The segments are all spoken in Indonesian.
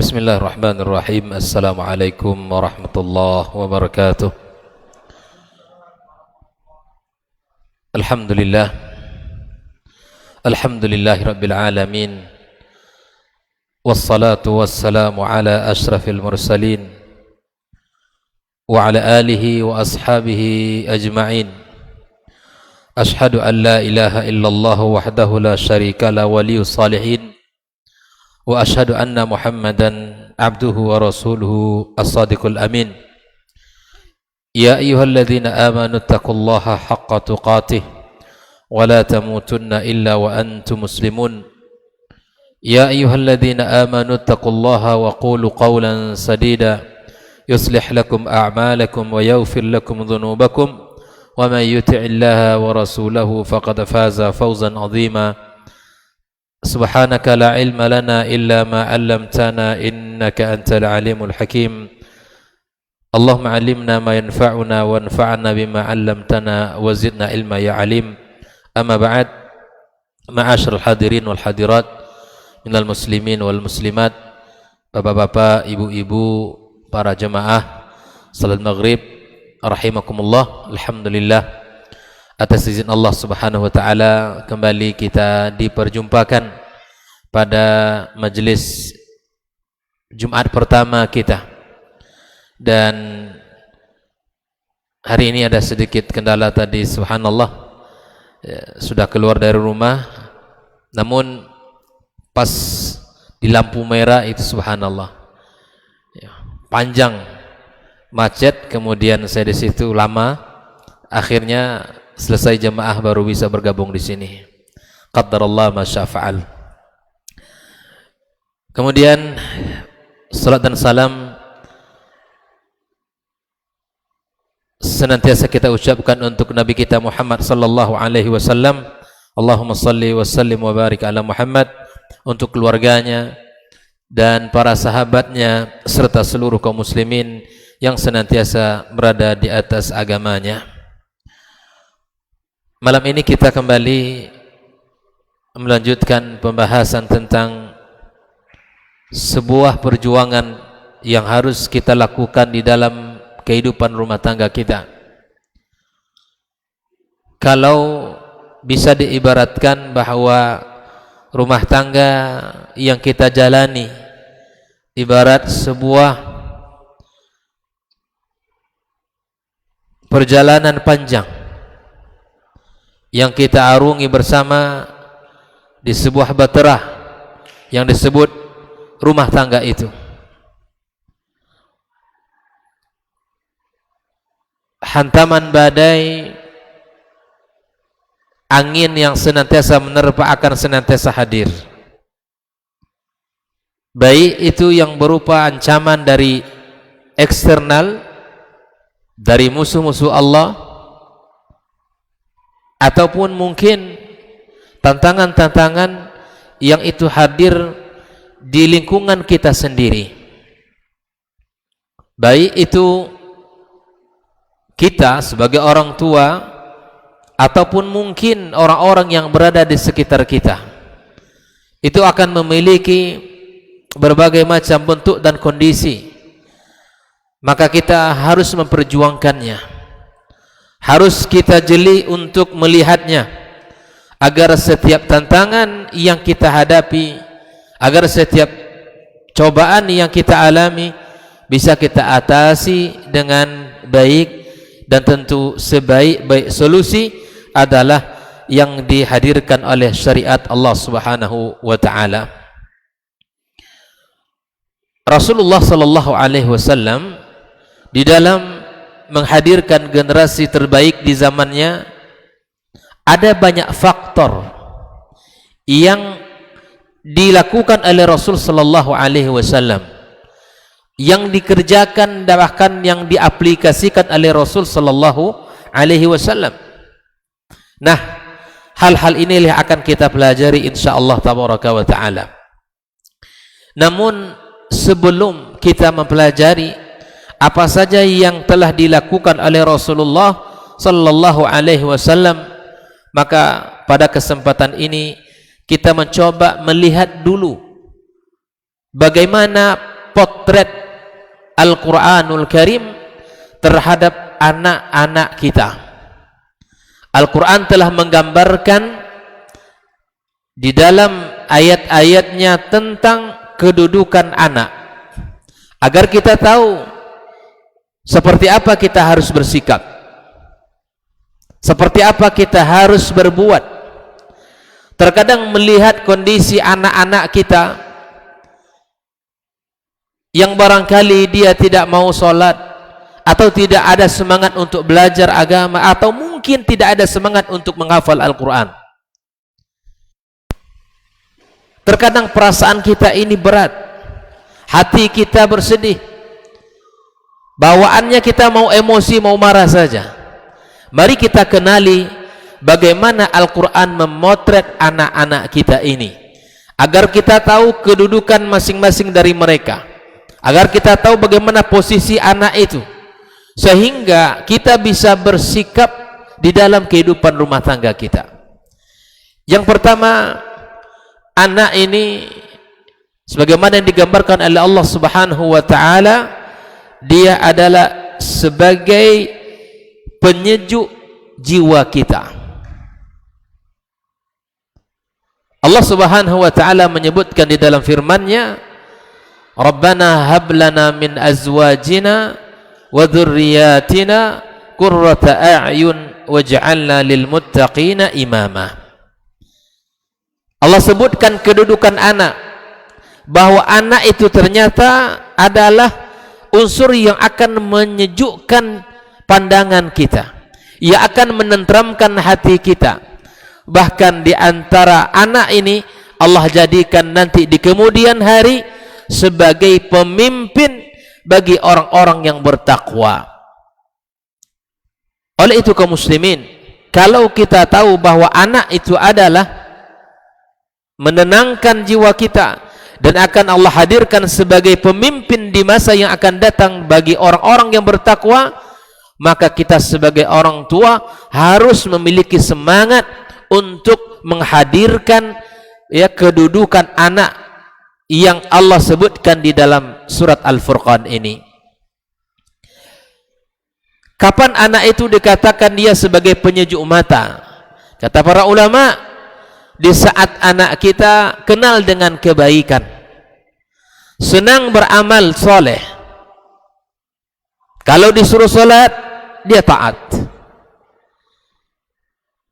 Bismillahirrahmanirrahim. Assalamualaikum warahmatullahi wabarakatuh. Alhamdulillah. Alhamdulillahi rabbil alamin. Wassalatu wassalamu ala ashrafil mursalin wa ala alihi wa ashabihi ajma'in. Ashhadu an la ilaha illallah wahdahu la syarika la waliyus salihin wa ashhadu anna Muhammadan abduhu wa rasuluhu as-sadiqul amin. Ya ayyuhalladzina amanu taqullaha haqqa tuqatih wa la tamutunna illa wa antum muslimun. Ya ayyuhalladzina amanu taqullaha wa qulu qawlan sadida yuslih lakum a'malakum wa yaghfir lakum dhunubakum wa man yuti'illaha wa rasulahu faqad faza fawzan 'azima. Subhanaka la ilma lana illa ma 'allamtana innaka antal alimul hakim. Allahumma 'allimna ma yanfa'una wanfa'na bima 'allamtana wa zidna ilma ya 'alim. Amma ba'd. Ma'asyiral hadirin wal hadirat minal muslimin wal muslimat, bapak-bapak, ibu-ibu, para jemaah salat maghrib rahimakumullah. Alhamdulillah, atas izin Allah Subhanahu wa taala kembali kita diperjumpakan pada majelis Jumat pertama kita. Dan hari ini ada sedikit kendala tadi, subhanallah, sudah keluar dari rumah, namun pas di lampu merah itu subhanallah, panjang macet, kemudian saya di situ lama, akhirnya selesai jemaah baru bisa bergabung di sini. Qaddarallah ma syaa fa'al. Kemudian salat dan salam senantiasa kita ucapkan untuk Nabi kita Muhammad sallallahu alaihi wasallam. Allahumma salli wa sallim wa barik ala Muhammad, untuk keluarganya dan para sahabatnya serta seluruh kaum muslimin yang senantiasa berada di atas agamanya. Malam ini kita kembali melanjutkan pembahasan tentang sebuah perjuangan yang harus kita lakukan di dalam kehidupan rumah tangga kita. Kalau bisa diibaratkan bahwa rumah tangga yang kita jalani ibarat sebuah perjalanan panjang yang kita arungi bersama di sebuah bahtera yang disebut rumah tangga itu. Hantaman badai, angin yang senantiasa menerpa akan senantiasa hadir, baik itu yang berupa ancaman dari eksternal, dari musuh-musuh Allah, ataupun mungkin tantangan-tantangan yang itu hadir di lingkungan kita sendiri, baik itu kita sebagai orang tua ataupun mungkin orang-orang yang berada di sekitar kita. Itu akan memiliki berbagai macam bentuk dan kondisi, maka kita harus memperjuangkannya, harus kita jeli untuk melihatnya, agar setiap tantangan yang kita hadapi, agar setiap cobaan yang kita alami bisa kita atasi dengan baik. Dan tentu sebaik-baik solusi adalah yang dihadirkan oleh syariat Allah Subhanahu wa taala. Rasulullah sallallahu alaihi wasallam di dalam menghadirkan generasi terbaik di zamannya, ada banyak faktor yang dilakukan oleh Rasul sallallahu alaihi wasallam, yang dikerjakan bahkan yang diaplikasikan oleh Rasul sallallahu alaihi wasallam. Nah, hal-hal inilah akan kita pelajari insyaallah tabaraka wa taala. Namun sebelum kita mempelajari apa saja yang telah dilakukan oleh Rasulullah sallallahu alaihi wasallam, maka pada kesempatan ini kita mencoba melihat dulu bagaimana potret Al-Quranul Karim terhadap anak-anak kita. Al-Quran telah menggambarkan di dalam ayat-ayatnya tentang kedudukan anak, agar kita tahu seperti apa kita harus bersikap, seperti apa kita harus berbuat. Terkadang melihat kondisi anak-anak kita yang barangkali dia tidak mau sholat, atau tidak ada semangat untuk belajar agama, atau mungkin tidak ada semangat untuk menghafal Al-Quran. Terkadang perasaan kita ini berat, hati kita bersedih, bawaannya kita mau emosi, mau marah saja. Mari kita kenali bagaimana Al-Quran memotret anak-anak kita ini, agar kita tahu kedudukan masing-masing dari mereka, agar kita tahu bagaimana posisi anak itu, sehingga kita bisa bersikap di dalam kehidupan rumah tangga kita. Yang pertama, anak ini sebagaimana yang digambarkan oleh Allah Subhanahu wa taala, dia adalah sebagai penyejuk jiwa kita. Allah Subhanahu wa taala menyebutkan di dalam firman-Nya, Rabbana hab lana min azwajina wa dzurriyyatina qurrata a'yun waj'alna lil muttaqina imama. Allah sebutkan kedudukan anak, bahwa anak itu ternyata adalah unsur yang akan menyejukkan pandangan kita, yang akan menenteramkan hati kita. Bahkan di antara anak ini Allah jadikan nanti di kemudian hari sebagai pemimpin bagi orang-orang yang bertakwa. Oleh itu kaum muslimin, kalau kita tahu bahwa anak itu adalah menenangkan jiwa kita dan akan Allah hadirkan sebagai pemimpin di masa yang akan datang bagi orang-orang yang bertakwa, maka kita sebagai orang tua harus memiliki semangat untuk menghadirkan kedudukan anak yang Allah sebutkan di dalam surat Al-Furqan ini. Kapan anak itu dikatakan dia sebagai penyejuk mata? Kata para ulama, di saat anak kita kenal dengan kebaikan, senang beramal soleh. Kalau disuruh solat, dia taat.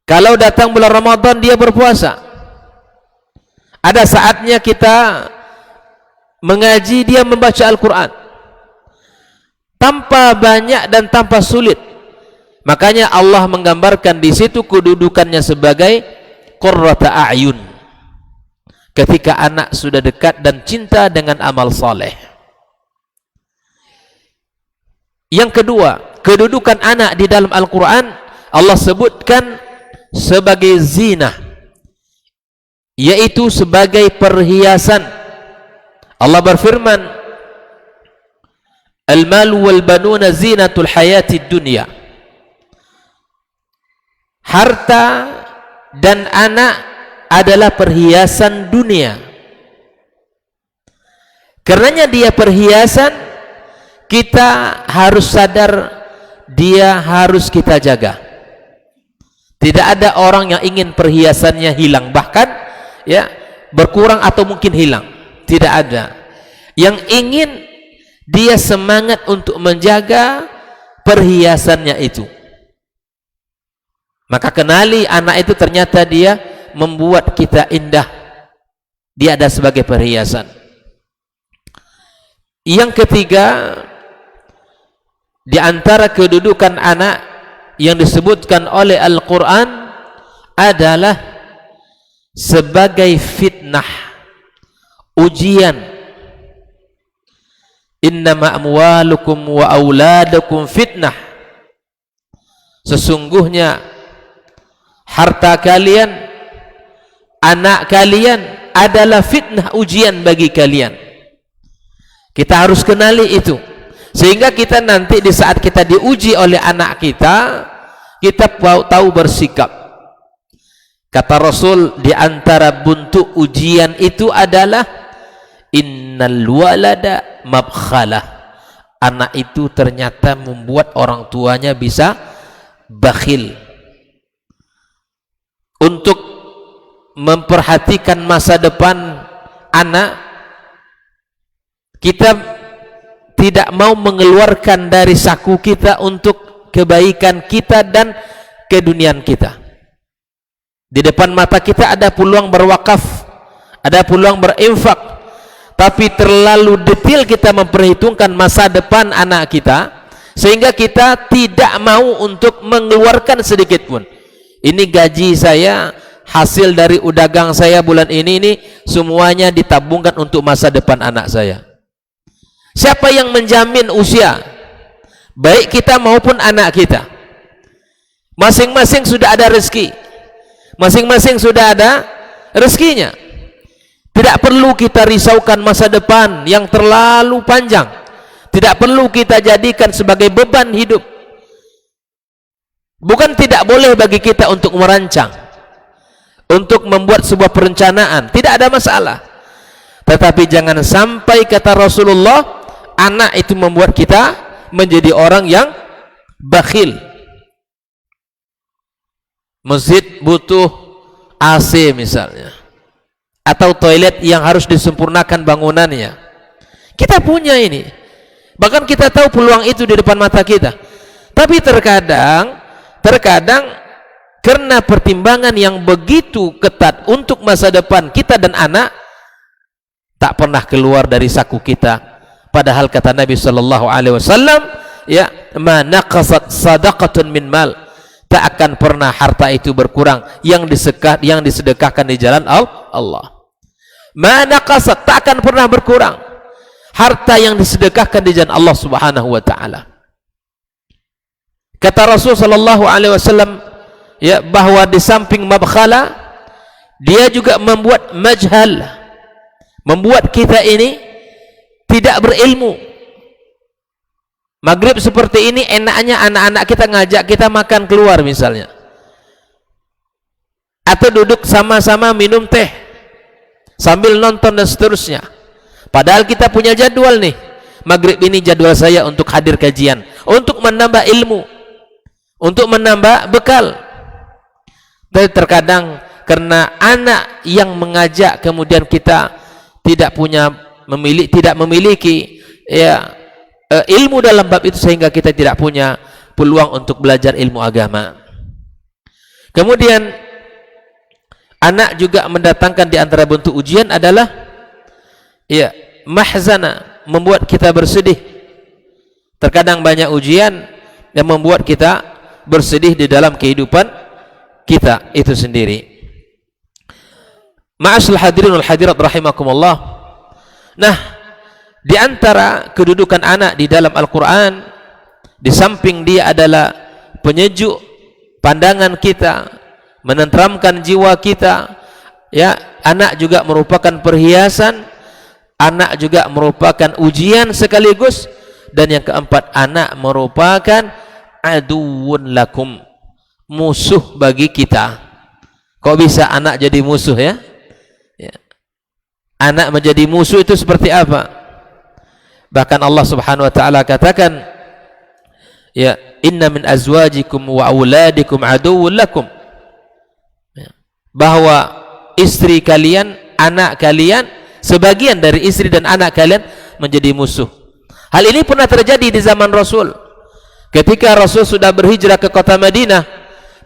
Kalau datang bulan Ramadan, dia berpuasa. Ada saatnya kita mengaji, dia membaca Al-Quran tanpa banyak dan tanpa sulit. Makanya Allah menggambarkan di situ kedudukannya sebagai qurrata a'yun, ketika anak sudah dekat dan cinta dengan amal saleh. Yang kedua, kedudukan anak di dalam Al-Quran Allah sebutkan sebagai zina, yaitu sebagai perhiasan. Allah berfirman, al-malu wal banuna zinatul hayatid dunya. Harta dan anak adalah perhiasan dunia. Karenanya dia perhiasan, kita harus sadar dia harus kita jaga. Tidak ada orang yang ingin perhiasannya hilang, bahkan berkurang atau mungkin hilang. Tidak ada. Yang ingin dia semangat untuk menjaga perhiasannya itu. Maka kenali anak itu ternyata dia membuat kita indah, dia ada sebagai perhiasan. Yang ketiga, di antara kedudukan anak yang disebutkan oleh Al-Quran adalah sebagai fitnah, ujian. Innama amwalukum wa auladukum fitnah. Sesungguhnya harta kalian, anak kalian adalah fitnah, ujian bagi kalian. Kita harus kenali itu, sehingga kita nanti di saat kita diuji oleh anak kita, kita tahu bersikap. Kata Rasul, di antara bentuk ujian itu adalah innal walada mabkhalah, anak itu ternyata membuat orang tuanya bisa bakhil untuk memperhatikan masa depan anak. Kita tidak mau mengeluarkan dari saku kita untuk kebaikan kita dan keduniaan kita. Di depan mata kita ada peluang berwakaf, ada peluang berinfak, tapi terlalu detail kita memperhitungkan masa depan anak kita sehingga kita tidak mau untuk mengeluarkan sedikit pun. Ini gaji saya, hasil dari dagang saya bulan ini semuanya ditabungkan untuk masa depan anak saya. Siapa yang menjamin usia baik kita maupun anak kita? Masing-masing sudah ada rezeki, masing-masing sudah ada rezekinya. Tidak perlu kita risaukan masa depan yang terlalu panjang, tidak perlu kita jadikan sebagai beban hidup. Bukan tidak boleh bagi kita untuk merancang, untuk membuat sebuah perencanaan, tidak ada masalah. Tetapi jangan sampai, kata Rasulullah, anak itu membuat kita menjadi orang yang bakhil. Masjid butuh AC misalnya, atau toilet yang harus disempurnakan bangunannya. Kita punya ini, bahkan kita tahu peluang itu di depan mata kita. Tapi terkadang karena pertimbangan yang begitu ketat untuk masa depan kita dan anak, tak pernah keluar dari saku kita. Padahal kata Nabi sallallahu alaihi wasallam, ya, ma naqasat sadaqatun min mal, tak akan pernah harta itu berkurang yang disedekahkan di jalan Allah. Ma naqasat, tak akan pernah berkurang harta yang disedekahkan di jalan Allah Subhanahu wa taala. Kata Rasul sallallahu alaihi wasallam, ya, bahwa di samping mabkhala, dia juga membuat majhal, membuat kita ini tidak berilmu. Maghrib seperti ini enaknya anak-anak kita ngajak kita makan keluar misalnya, atau duduk sama-sama minum teh sambil nonton dan seterusnya. Padahal kita punya jadwal nih, maghrib ini jadwal saya untuk hadir kajian, untuk menambah ilmu, untuk menambah bekal. Dan terkadang karena anak yang mengajak, kemudian kita tidak memiliki ya ilmu dalam bab itu, sehingga kita tidak punya peluang untuk belajar ilmu agama. Kemudian anak juga mendatangkan di antara bentuk ujian adalah, ya, mahzana, membuat kita bersedih. Terkadang banyak ujian yang membuat kita bersedih di dalam kehidupan kita itu sendiri. Ma'asyiral hadirin wal hadirat rahimakumullah. Nah, di antara kedudukan anak di dalam Al-Quran, di samping dia adalah penyejuk pandangan kita, menenteramkan jiwa kita, ya, anak juga merupakan perhiasan, anak juga merupakan ujian sekaligus, dan yang keempat, anak merupakan aduwwun lakum, musuh bagi kita. Kok bisa anak jadi musuh, ya? Anak menjadi musuh itu seperti apa? Bahkan Allah Subhanahu wa taala katakan, ya, inna min azwajikum wa auladikum aduwwun lakum, ya, bahwa istri kalian, anak kalian, sebagian dari istri dan anak kalian menjadi musuh. Hal ini pernah terjadi di zaman Rasul. Ketika Rasul sudah berhijrah ke kota Madinah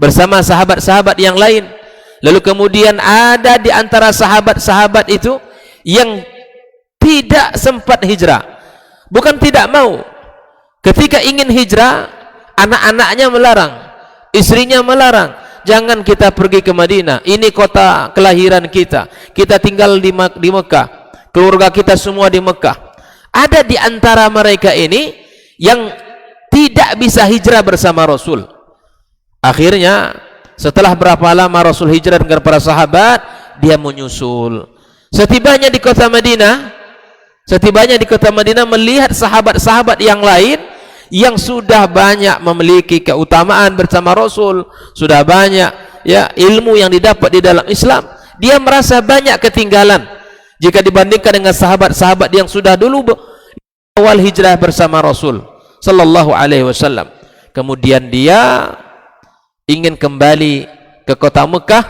bersama sahabat-sahabat yang lain, lalu kemudian ada di antara sahabat-sahabat itu yang tidak sempat hijrah, bukan tidak mau. Ketika ingin hijrah, anak-anaknya melarang, istrinya melarang, jangan kita pergi ke Madinah, ini kota kelahiran kita, kita tinggal di Mekah, keluarga kita semua di Mekah. Ada di antara mereka ini yang tidak bisa hijrah bersama Rasul. Akhirnya setelah berapa lama Rasul hijrah dengan para sahabat, dia menyusul. Setibanya di kota Madinah, melihat sahabat-sahabat yang lain yang sudah banyak memiliki keutamaan bersama Rasul, sudah banyak, ya, ilmu yang didapat di dalam Islam, dia merasa banyak ketinggalan. jika dibandingkan dengan sahabat-sahabat yang sudah dulu awal hijrah bersama Rasul sallallahu alaihi wasallam. Kemudian dia ingin kembali ke kota Mekah,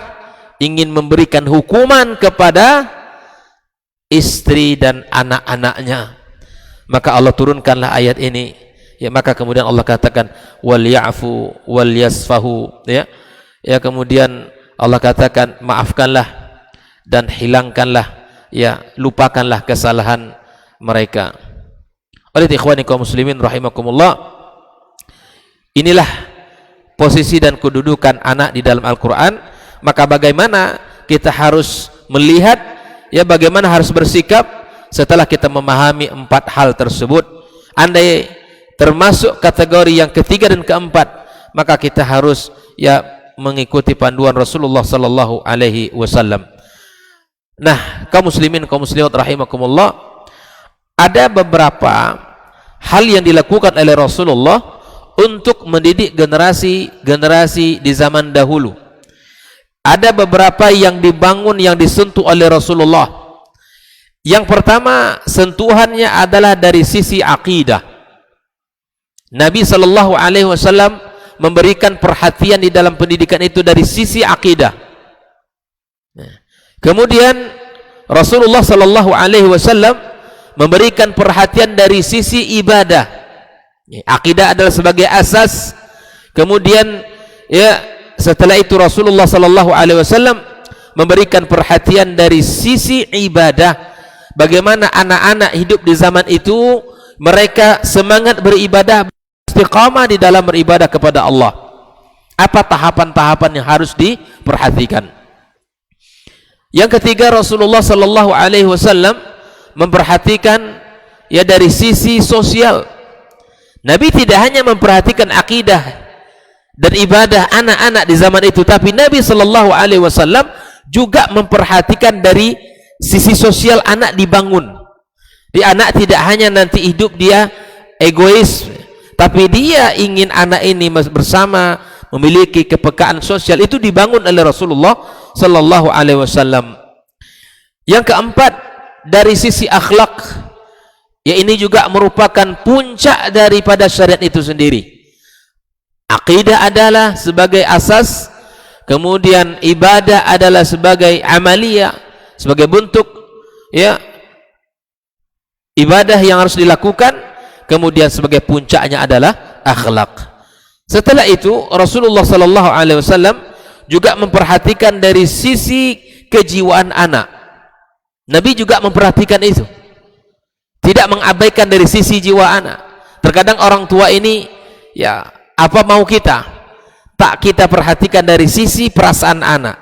ingin memberikan hukuman kepada istri dan anak-anaknya. Maka Allah turunkanlah ayat ini. Ya, maka kemudian Allah katakan wal ya'fu wal yasfahu, ya. Ya, kemudian Allah katakan maafkanlah dan hilangkanlah, ya, lupakanlah kesalahan mereka. Oleh ikhwani kaum muslimin rahimakumullah, inilah posisi dan kedudukan anak di dalam Al-Quran. Maka bagaimana kita harus melihat, ya, bagaimana harus bersikap setelah kita memahami 4 hal tersebut. Andai termasuk kategori yang ketiga dan keempat, maka kita harus, ya, mengikuti panduan Rasulullah sallallahu alaihi wasallam. Nah, kaum muslimin kaum muslimat rahimakumullah, ada beberapa hal yang dilakukan oleh Rasulullah untuk mendidik generasi di zaman dahulu. Ada beberapa yang dibangun, yang disentuh oleh Rasulullah. Yang pertama, sentuhannya adalah dari sisi akidah. Nabi sallallahu alaihi wasallam memberikan perhatian di dalam pendidikan itu dari sisi akidah. Kemudian Rasulullah sallallahu alaihi wasallam memberikan perhatian dari sisi ibadah. Akidah adalah sebagai asas. Kemudian, ya, setelah itu Rasulullah sallallahu alaihi wasallam memberikan perhatian dari sisi ibadah. Bagaimana anak-anak hidup di zaman itu, mereka semangat beribadah, istiqamah di dalam beribadah kepada Allah. Apa tahapan-tahapan yang harus diperhatikan? Yang ketiga, Rasulullah sallallahu alaihi wasallam memperhatikan, ya, dari sisi sosial. Nabi tidak hanya memperhatikan akidah dan ibadah anak-anak di zaman itu, tapi Nabi sallallahu alaihi wasallam juga memperhatikan dari sisi sosial anak dibangun. Di anak tidak hanya nanti hidup dia egois, tapi dia ingin anak ini bersama, memiliki kepekaan sosial. Itu dibangun oleh Rasulullah sallallahu alaihi wasallam. Yang keempat, dari sisi akhlak, ya, ini juga merupakan puncak daripada syariat itu sendiri. Akidah adalah sebagai asas, kemudian ibadah adalah sebagai amalia, sebagai bentuk, ya, ibadah yang harus dilakukan, kemudian sebagai puncaknya adalah akhlak. Setelah itu Rasulullah sallallahu alaihi wasallam juga memperhatikan dari sisi kejiwaan anak. Nabi juga memperhatikan itu, tidak mengabaikan dari sisi jiwa anak. Terkadang orang tua ini, ya, apa mau kita, tak kita perhatikan dari sisi perasaan anak.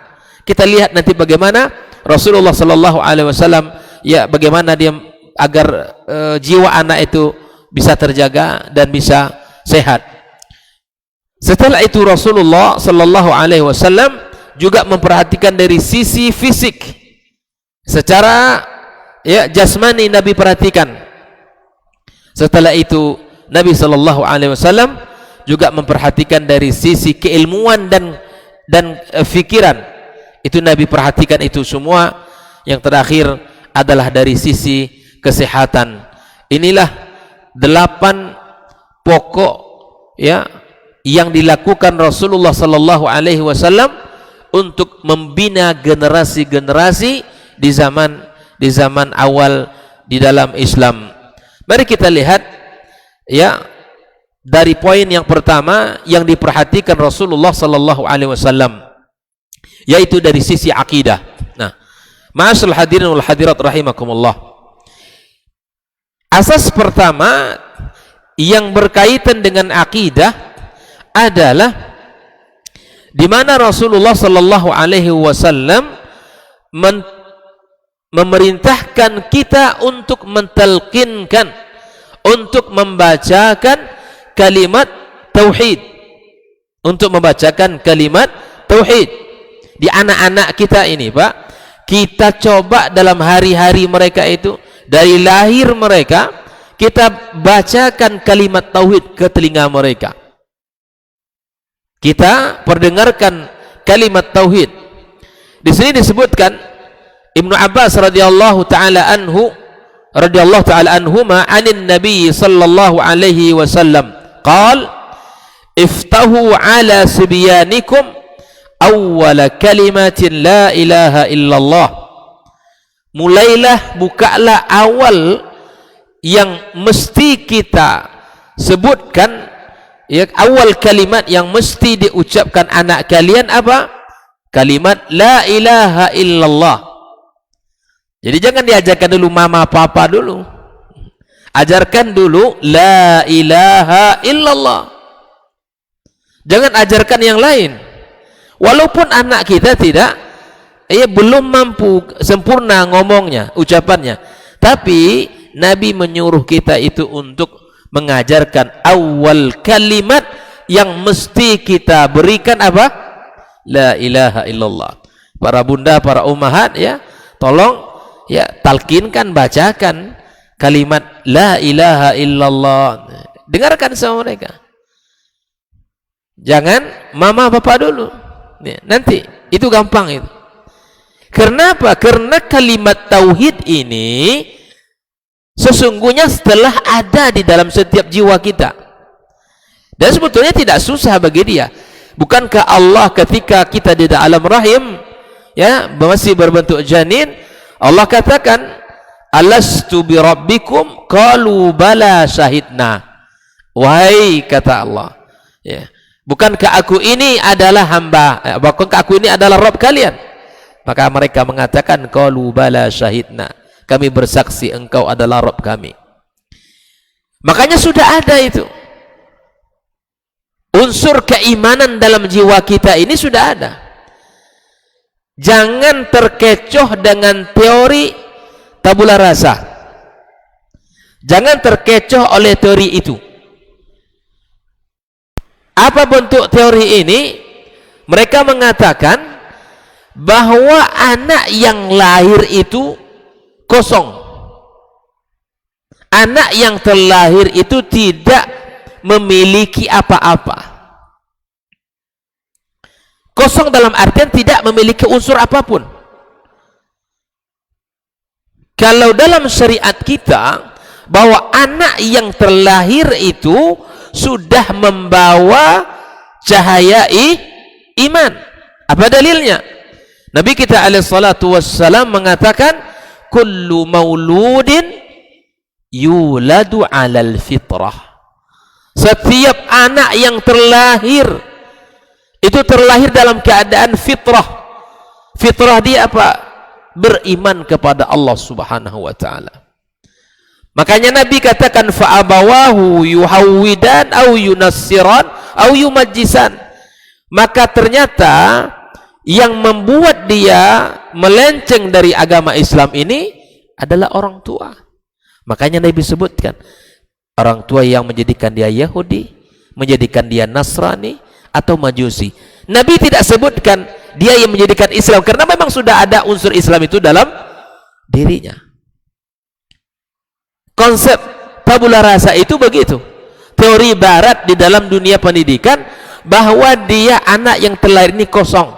Kita lihat nanti bagaimana Rasulullah sallallahu alaihi wasallam, ya, bagaimana dia agar jiwa anak itu bisa terjaga dan bisa sehat. Setelah itu Rasulullah sallallahu alaihi wasallam juga memperhatikan dari sisi fisik. Secara, ya, jasmani Nabi perhatikan. Setelah itu Nabi sallallahu alaihi wasallam juga memperhatikan dari sisi keilmuan dan fikiran. Itu Nabi perhatikan itu semua. Yang terakhir adalah dari sisi kesehatan. Inilah 8 pokok, ya, yang dilakukan Rasulullah sallallahu alaihi wasallam untuk membina generasi-generasi di zaman awal di dalam Islam. Mari kita lihat, ya, dari poin yang pertama yang diperhatikan Rasulullah sallallahu alaihi wasallam, yaitu dari sisi akidah. Nah, ma'asyiral hadirin wal hadirat rahimakumullah. Asas pertama yang berkaitan dengan akidah adalah di mana Rasulullah sallallahu alaihi wasallam memerintahkan kita untuk mentalqinkan, untuk membacakan kalimat tauhid, untuk membacakan kalimat tauhid di anak-anak kita ini, Pak. Kita coba dalam hari-hari mereka itu, dari lahir mereka, kita bacakan kalimat tauhid ke telinga mereka. Kita perdengarkan kalimat tauhid. Di sini disebutkan Ibnu Abbas radhiyallahu taala anhuma anin Nabi sallallahu alaihi wasallam qala iftahu ala sibyanikum awwala kalimatin la ilaha illallah. Mulailah, bukalah awal yang mesti kita sebutkan, ya, awal kalimat yang mesti diucapkan anak kalian apa? Kalimat la ilaha illallah. Jadi jangan diajarkan dulu mama papa dulu. Ajarkan dulu la ilaha illallah. Jangan ajarkan yang lain. Walaupun anak kita tidak, belum mampu sempurna ngomongnya, ucapannya. Tapi Nabi menyuruh kita itu untuk mengajarkan awal kalimat yang mesti kita berikan apa? La ilaha illallah. Para bunda, para ummahat, ya, tolong ya talkinkan, bacakan kalimat la ilaha illallah. Dengarkan sama mereka. Jangan mama bapak dulu. Nanti itu gampang itu. Kenapa? Karena kalimat tauhid ini sesungguhnya setelah ada di dalam setiap jiwa kita. Dan sebetulnya tidak susah bagi dia. Bukankah Allah ketika kita di dalam rahim, ya, masih berbentuk janin, Allah katakan, alastu bi rabbikum qalu bala syahidna. Wahai, kata Allah, ya, bukankah aku ini adalah hamba, bukankah aku ini adalah Rabb kalian? Maka mereka mengatakan, qalu bala syahidna, kami bersaksi engkau adalah Rabb kami. Makanya sudah ada itu. Unsur keimanan dalam jiwa kita ini sudah ada. Jangan terkecoh dengan teori tabula rasa. Jangan terkecoh oleh teori itu. Apa bentuk teori ini? Mereka mengatakan bahwa anak yang lahir itu kosong. Anak yang terlahir itu tidak memiliki apa-apa. Kosong dalam artian tidak memiliki unsur apapun. Kalau dalam syariat kita, bahwa anak yang terlahir itu sudah membawa cahaya iman. Apa dalilnya? Nabi kita alaihi salatu wassalam mengatakan, kullu mauludin yuladu alal fitrah. Setiap anak yang terlahir itu terlahir dalam keadaan fitrah. Fitrah dia apa? Beriman kepada Allah Subhanahu wa taala. Makanya Nabi katakan, fa abawahu yuhawwidan au yunassiran au yumajjisan. Maka ternyata yang membuat dia melenceng dari agama Islam ini adalah orang tua. Makanya Nabi sebutkan, orang tua yang menjadikan dia Yahudi, menjadikan dia Nasrani atau Majusi. Nabi tidak sebutkan dia yang menjadikan Islam, karena memang sudah ada unsur Islam itu dalam dirinya. Konsep tabula rasa itu begitu. Teori barat di dalam dunia pendidikan, bahwa dia anak yang terlahir ini kosong,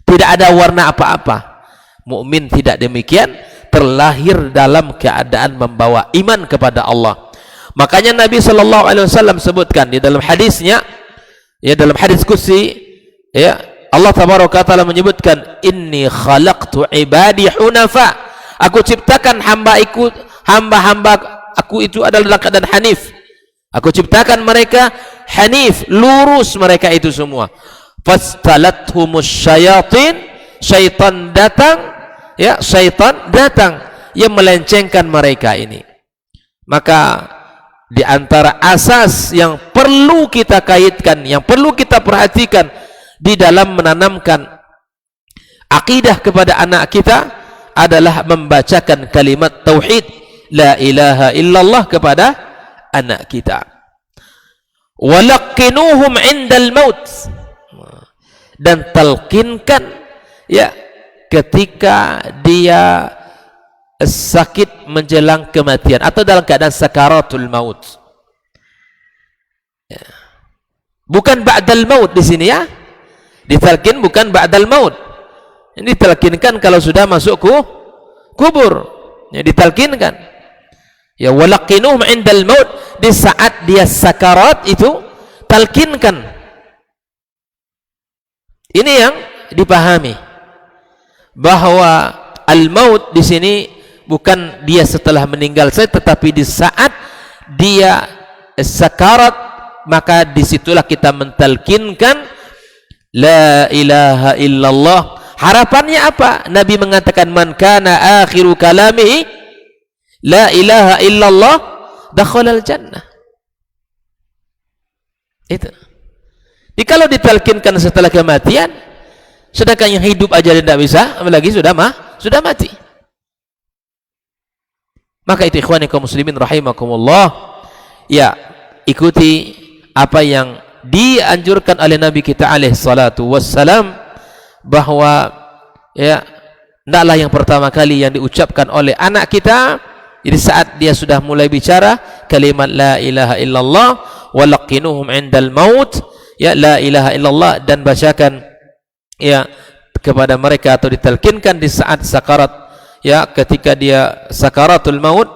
tidak ada warna apa-apa. Mukmin tidak demikian, terlahir dalam keadaan membawa iman kepada Allah. Makanya Nabi sallallahu alaihi wasallam sebutkan di dalam hadisnya, ya, dalam hadis qudsi, ya, Allah tabaraka taala menyebutkan, inni khalaqtu ibadi hunafa. Aku ciptakan hamba-hamba aku itu adalah dalam keadaan hanif. Aku ciptakan mereka hanif, lurus mereka itu semua. Fastalathumus syayatin, syaitan datang, ya, syaitan datang yang melencengkan mereka ini. Maka di antara asas yang perlu kita kaitkan, yang perlu kita perhatikan di dalam menanamkan akidah kepada anak kita adalah membacakan kalimat tauhid la ilaha illallah kepada anak kita. Walaqinuhum indal maut, dan talqinkan, ya, ketika dia sakit menjelang kematian atau dalam keadaan sakaratul maut. Ya. Bukan ba'dal maut di sini, ya. Ditalqin bukan ba'dal maut. Ini ditalkinkan kalau sudah masuk kubur. Ya, ditalkinkan. Ya, walaqinuhum 'indal maut, di saat dia sakarat itu talkinkan. Ini yang dipahami bahwa al-maut di sini bukan dia setelah meninggal saja, tetapi di saat dia sakarat, maka disitulah kita mentalkinkan la ilaha illallah. Harapannya apa? Nabi mengatakan man kana akhiru kalamihi la ilaha illallah dakhalal jannah. Itu. Jadi kalau ditalkinkan setelah kematian, sedangkan yang hidup aja tidak bisa, apalagi sudah mati. Maka itu ikhwani kaum muslimin rahimakumullah, ya, ikuti apa yang dianjurkan oleh Nabi kita alaihi salatu wassalam, bahwa ya, hendaklah yang pertama kali yang diucapkan oleh anak kita, jadi saat dia sudah mulai bicara kalimat la ilaha illallah, walaqinuhum 'indal maut, ya, la ilaha illallah, dan bacakan ya kepada mereka atau ditalkinkan di saat sakarat, ya, ketika dia sakaratul maut,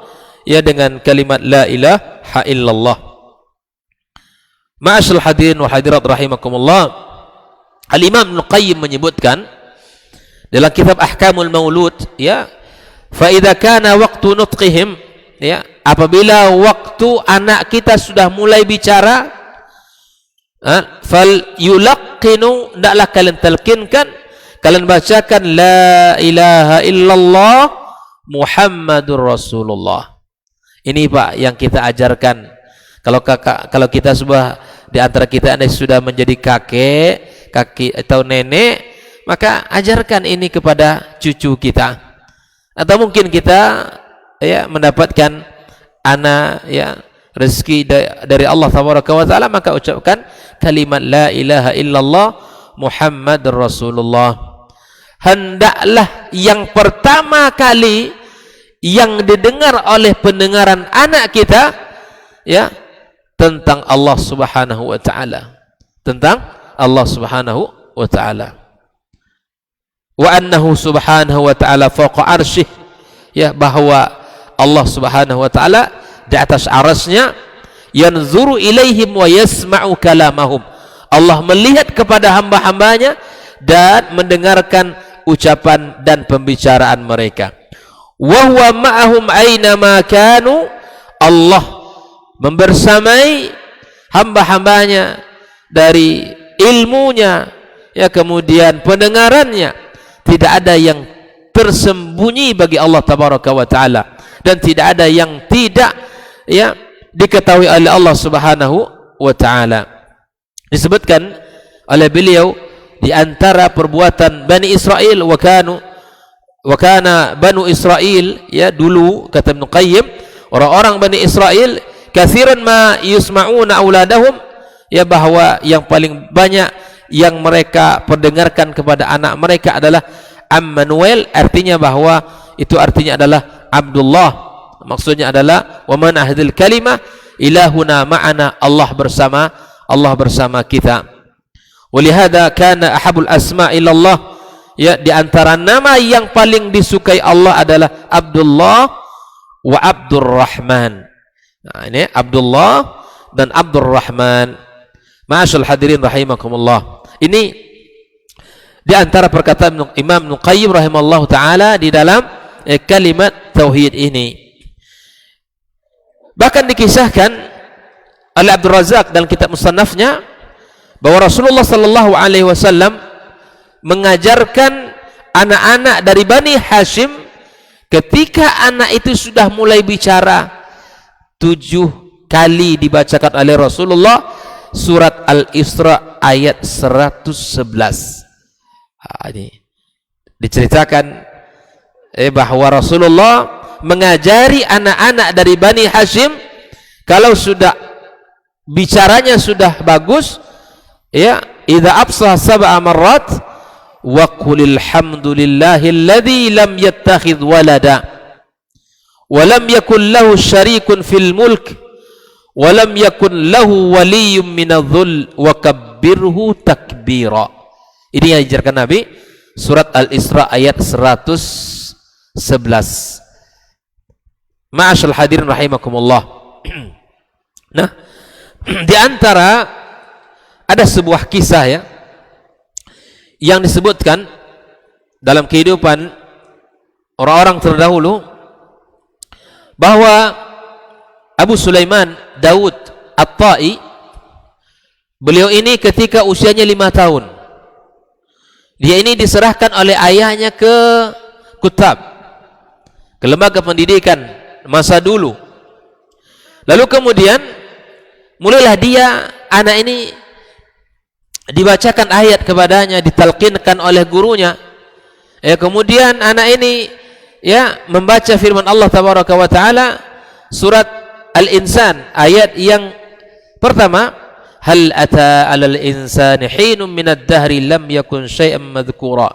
ya, dengan kalimat la ilaha illallah. Ma'asyiral hadirin wa hadirat rahimakumullah, Al-Imam Ibnu Qayyim menyebutkan dalam kitab Ahkamul Maulud, ya, fa idza kana waqtu nutqihim, ya, apabila waktu anak kita sudah mulai bicara, fal yulaqinu, hendaklah kalian talkinkan, kalian bacakan la ilaha illallah Muhammadur Rasulullah. Ini Pak yang kita ajarkan. Kalau kita sudah di antara kita ada sudah menjadi kakek atau nenek, maka ajarkan ini kepada cucu kita. Atau mungkin kita ya mendapatkan anak, ya, rezeki dari Allah Tabaraka wa Taala, maka ucapkan kalimat la ilaha illallah Muhammadur Rasulullah. Hendaklah yang pertama kali yang didengar oleh pendengaran anak kita, ya, tentang Allah Subhanahu wa Ta'ala, tentang Allah Subhanahu wa Ta'ala, wa annahu subhanahu wa ta'ala fawqa arsyih, ya, bahwa Allah Subhanahu wa Ta'ala di atas arasnya, yanzuru ilaihim wa yasma'u kalamahum, Allah melihat kepada hamba-hambanya dan mendengarkan ucapan dan pembicaraan mereka. Wa huwa ma'ahum aina ma kanu, Allah membersamai hamba-hambanya dari ilmunya, ya, kemudian pendengarannya. Tidak ada yang tersembunyi bagi Allah Tabaraka wa Ta'ala, dan tidak ada yang tidak, ya, diketahui oleh Allah Subhanahu wa Ta'ala. Disebutkan oleh beliau di antara perbuatan Bani Israel, wa kana Banu Israel, ya, dulu kata Ibnu Qayyim, orang-orang Bani Israel katsiran ma yusma'una auladahum, ya, bahwa yang paling banyak yang mereka perdengarkan kepada anak mereka adalah Ammanuel, artinya bahwa itu artinya adalah Abdullah, maksudnya adalah wa man ahdil kalimah ilahuna ma'ana, Allah bersama kita. Walihada kana ahabul asma ilallah, ya, di antara nama yang paling disukai Allah adalah Abdullah wa Abdurrahman. Nah, ini Abdullah dan Abdurrahman. Ma'asyal hadirin rahimakumullah. Ini di antara perkataan Imam Ibnu Qayyim rahimallahu taala di dalam kalimat tauhid ini. Bahkan dikisahkan oleh Abdul Razak dalam kitab Musannafnya bahwa Rasulullah sallallahu alaihi wasallam mengajarkan anak-anak dari Bani Hashim, ketika anak itu sudah mulai bicara, 7 kali dibacakan oleh Rasulullah surat Al-Isra ayat 111. Ini diceritakan bahwa Rasulullah mengajari anak-anak dari Bani Hashim, kalau sudah bicaranya sudah bagus, ya, idza absah sab'a marrat wa qulil hamdulillahilladzi lam yattakhidh walada wa lam yakul lahu syarikun fil mulk wa lam yakun lahu waliyyun minadh-dhul wa kabbirhu takbira. Ini yang diajarkan Nabi surat Al-Isra ayat 111. Ma'asyal hadirin rahimakumullah. Nah, di antara ada sebuah kisah ya yang disebutkan dalam kehidupan orang-orang terdahulu bahwa Abu Sulaiman Daud At-Tai, beliau ini ketika usianya 5 tahun, dia ini diserahkan oleh ayahnya ke Kutab, ke lembaga pendidikan masa dulu. Lalu kemudian mulailah dia, anak ini, dibacakan ayat kepadanya, ditalqinkan oleh gurunya. Kemudian anak ini membaca firman Allah tabaraka wa taala surat Al-Insan ayat yang pertama, hal ata 'alal insani hinun minad dahri lam yakun syai'an madhkura.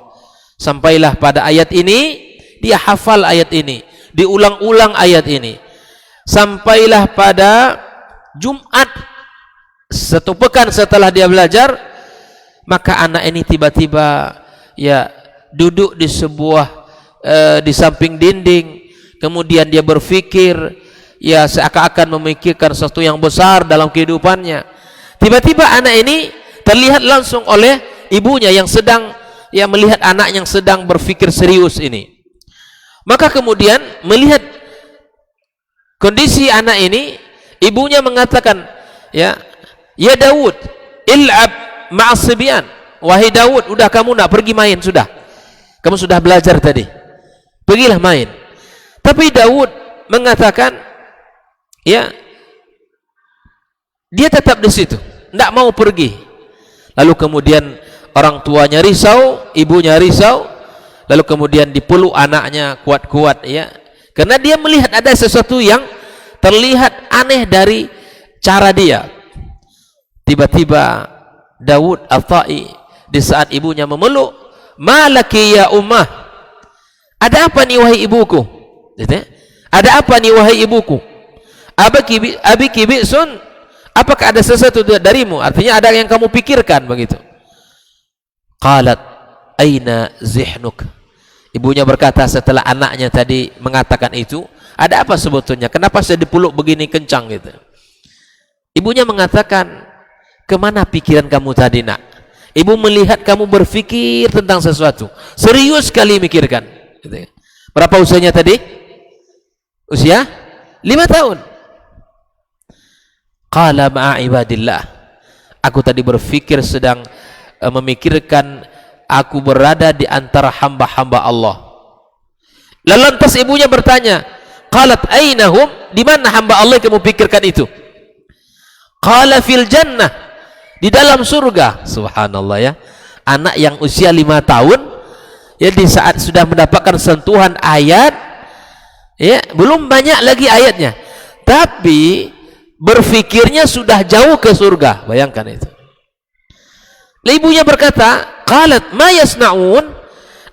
Sampailah pada ayat ini, dia hafal ayat ini, diulang-ulang ayat ini. Sampailah pada Jumat, 1 pekan setelah dia belajar, maka anak ini tiba-tiba duduk di di samping dinding, kemudian dia berpikir seakan-akan memikirkan sesuatu yang besar dalam kehidupannya. Tiba-tiba anak ini terlihat langsung oleh ibunya yang sedang melihat anak yang sedang berpikir serius ini. Maka kemudian melihat kondisi anak ini, ibunya mengatakan, ya Daud, il'ab ma'asibyan. Wahai Daud, udah kamu nak pergi main sudah. Kamu sudah belajar tadi. Pergilah main. Tapi Daud mengatakan, dia tetap di situ, tidak mau pergi. Lalu kemudian orang tuanya risau, ibunya risau. Lalu kemudian dipeluk anaknya kuat-kuat, karena dia melihat ada sesuatu yang terlihat aneh dari cara dia. Tiba-tiba Daud At-Tai, di saat ibunya memeluk, malaki ya ummah, ada apa nih wahai ibuku? Ada apa nih wahai ibuku? Abiki bi'sun, apakah ada sesuatu darimu? Artinya ada yang kamu pikirkan begitu. Qalat aina zihnuk. Ibunya berkata setelah anaknya tadi mengatakan itu, ada apa sebetulnya? Kenapa saya dipeluk begini kencang gitu? Ibunya mengatakan, kemana pikiran kamu tadi nak? Ibu melihat kamu berpikir tentang sesuatu, serius sekali mikirkan. Berapa usianya tadi? Usia 5 tahun. Qala ma'a ibadillah, aku tadi berpikir sedang memikirkan aku berada di antara hamba-hamba Allah. Lalu lantas ibunya bertanya, qalat ainahum, di mana hamba Allah yang kamu pikirkan itu? Qala fil jannah, di dalam surga. Subhanallah ya, anak yang usia 5 tahun di saat sudah mendapatkan sentuhan ayat, belum banyak lagi ayatnya, tapi berfikirnya sudah jauh ke surga. Bayangkan itu. Ibunya berkata, qalat ma yasnaun,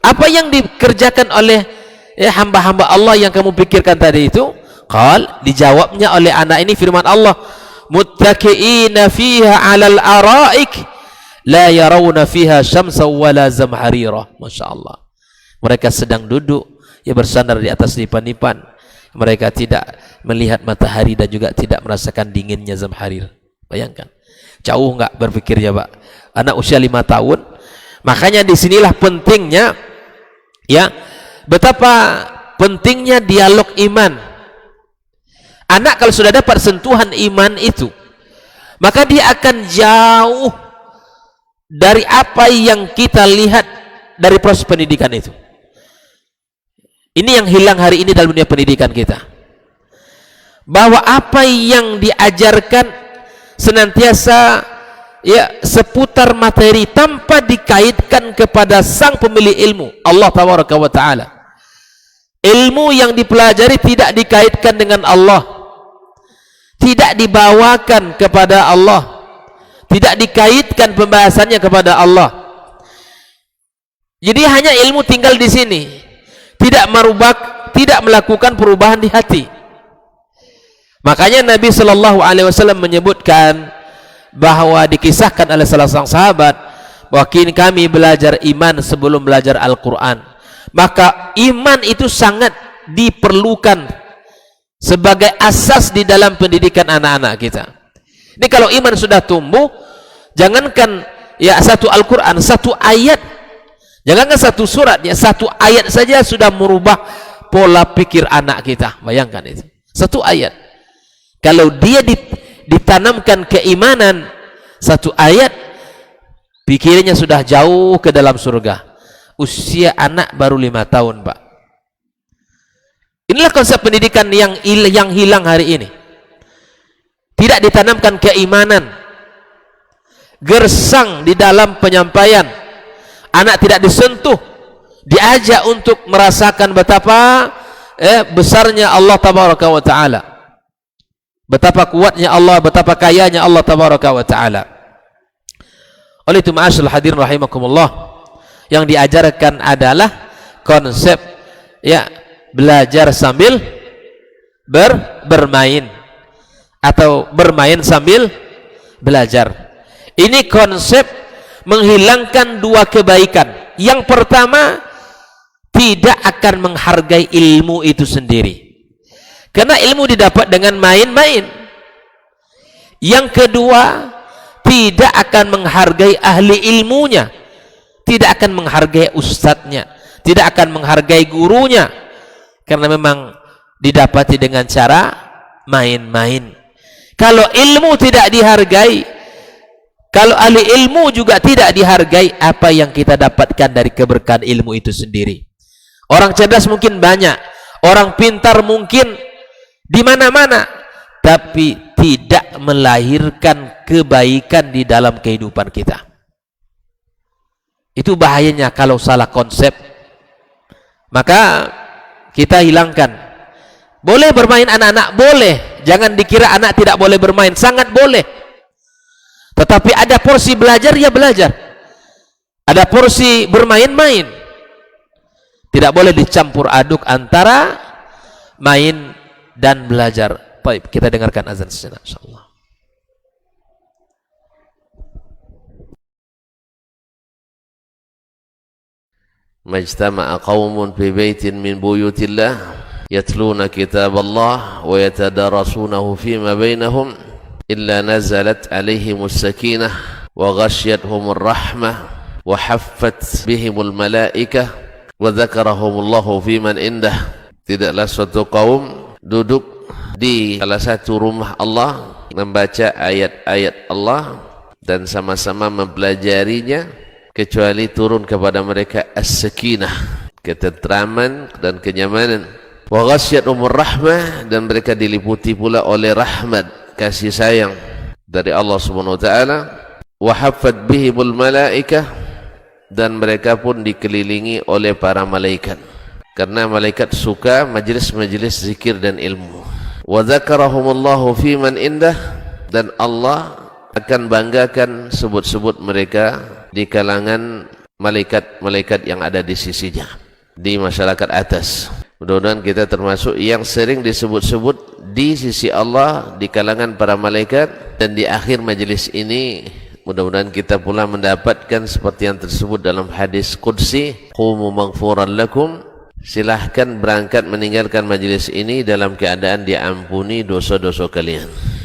apa yang dikerjakan oleh hamba-hamba Allah yang kamu pikirkan tadi itu? Qal, dijawabnya oleh anak ini firman Allah, muttaqiina fiha 'alal araik la yarawna fiha syamsan wala zamharira. Masyaallah, mereka sedang duduk bersandar di atas dipan-dipan, mereka tidak melihat matahari dan juga tidak merasakan dinginnya zamharir. Bayangkan, jauh enggak berpikirnya Pak, anak usia 5 tahun. Makanya disinilah pentingnya, betapa pentingnya dialog iman. Anak kalau sudah dapat sentuhan iman itu, maka dia akan jauh dari apa yang kita lihat dari proses pendidikan itu. Ini yang hilang hari ini dalam dunia pendidikan kita, bahwa apa yang diajarkan senantiasa seputar materi tanpa dikaitkan kepada sang pemilik ilmu, Allah tabaraka wa taala. Ilmu yang dipelajari tidak dikaitkan dengan Allah, tidak dibawakan kepada Allah, tidak dikaitkan pembahasannya kepada Allah. Jadi hanya ilmu tinggal di sini, tidak melakukan perubahan di hati. Makanya Nabi Shallallahu Alaihi Wasallam menyebutkan bahwa dikisahkan oleh salah seorang sahabat Wakil kami belajar iman sebelum belajar Al-Quran. Maka iman itu sangat diperlukan sebagai asas di dalam pendidikan anak-anak kita. Ini kalau iman sudah tumbuh, jangankan ya satu Al-Quran, satu ayat, jangankan satu surat, ya satu ayat saja sudah merubah pola pikir anak kita. Bayangkan itu, satu ayat. Kalau dia ditanamkan keimanan, satu ayat, pikirannya sudah jauh ke dalam surga. Usia anak baru 5 tahun, Pak. Inilah konsep pendidikan yang hilang hari ini. Tidak ditanamkan keimanan, gersang di dalam penyampaian. Anak tidak disentuh, diajak untuk merasakan betapa besarnya Allah tabaraka wa taala, betapa kuatnya Allah, betapa kayanya Allah tabaraka wa taala. Oleh itu ma'asyiral hadirin rahimakumullah, yang diajarkan adalah konsep ya belajar sambil bermain atau bermain sambil belajar. Ini konsep menghilangkan dua kebaikan. Yang pertama, tidak akan menghargai ilmu itu sendiri, karena ilmu didapat dengan main-main. Yang kedua, tidak akan menghargai ahli ilmunya, tidak akan menghargai ustadznya, tidak akan menghargai gurunya, karena memang didapati dengan cara main-main. Kalau ilmu tidak dihargai, kalau ahli ilmu juga tidak dihargai, apa yang kita dapatkan dari keberkahan ilmu itu sendiri? Orang cerdas mungkin banyak, orang pintar mungkin di mana-mana, tapi tidak melahirkan kebaikan di dalam kehidupan kita. Itu bahayanya kalau salah konsep. Maka kita hilangkan. Boleh bermain anak-anak, boleh. Jangan dikira anak tidak boleh bermain, sangat boleh. Tetapi ada porsi belajar, ya belajar. Ada porsi bermain-main. Tidak boleh dicampur aduk antara main dan belajar. Baik, kita dengarkan azan sejenak insyaallah. Majtama'a qaumun fi baitin min buyutillah yatluna kitaballah wa yatadarasunahu fima bainahum illa nazalat alaihimus sakinah wa ghasyiyatuhumur rahmah wa haffat bihimul malaikah wa dzakarahumullahu fiman indah. Tidaklah suatu kaum duduk di salah satu rumah Allah, membaca ayat-ayat Allah dan sama-sama mempelajarinya, kecuali turun kepada mereka as-sakinah, ketentraman dan kenyamanan. Wa ghasyiyatuhumur rahmah, dan mereka diliputi pula oleh rahmat, kasih sayang dari Allah Subhanahu wa taala. Wa haffat bihimul malaikah, dan mereka pun dikelilingi oleh para malaikat, karena malaikat suka majlis-majlis zikir dan ilmu. Wa dzakarahumullahu fiman indah, dan Allah akan banggakan sebut-sebut mereka di kalangan malaikat-malaikat yang ada di sisinya, di masyarakat atas. Mudah-mudahan kita termasuk yang sering disebut-sebut di sisi Allah, di kalangan para malaikat. Dan di akhir majelis ini mudah-mudahan kita pula mendapatkan seperti yang tersebut dalam hadis qudsi, qumu maghfuran lakum, silahkan berangkat meninggalkan majelis ini dalam keadaan diampuni dosa-dosa kalian.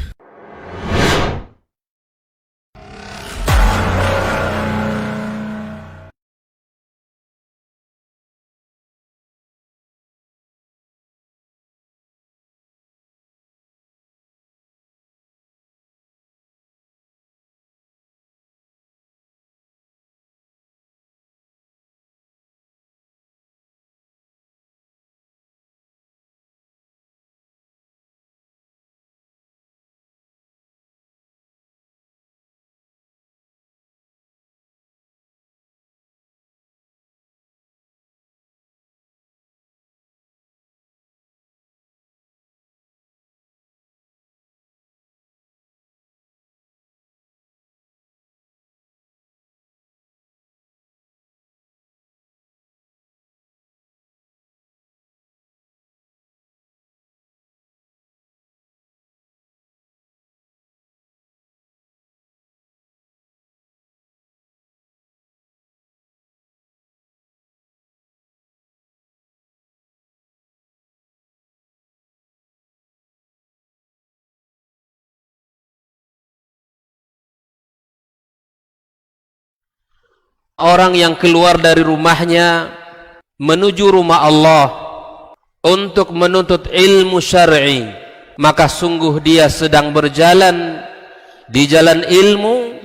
orang yang keluar dari rumahnya menuju rumah Allah untuk menuntut ilmu syar'i, maka sungguh dia sedang berjalan di jalan ilmu,